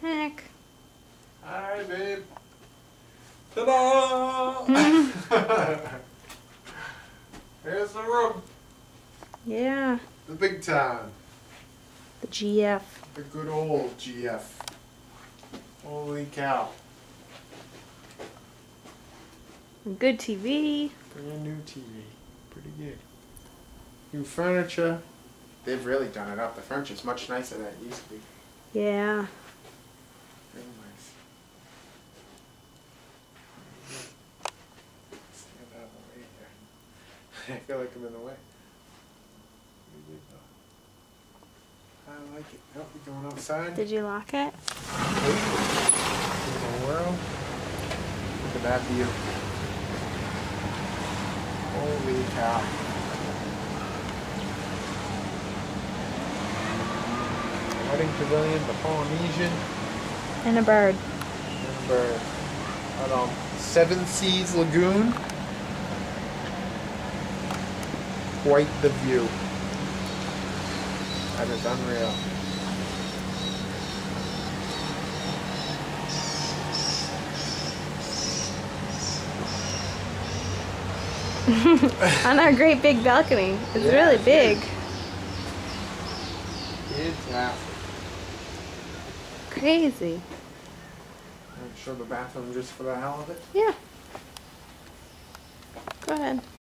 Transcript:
Heck. Hi, babe. Ta-da! Here's the room. Yeah. The big time. The GF. The good old GF. Holy cow. Good TV. Brand new TV. Pretty good. New furniture. They've really done it up. The furniture's much nicer than it used to be. Yeah. Real nice. Stand out of the way here. I feel like I'm in the way. Pretty good though. I like it. Oh, we going outside? Did you lock it? In the world. Look at that view. Holy cow. Wedding Pavilion, the Polynesian, And a bird. and a bird. Out on Seven Seas Lagoon. Quite the view. That is unreal. On our great big balcony. It's Yeah, really it big. Fantastic. Crazy. I'm sure the bathroom just for the hell of it. Yeah. Go ahead.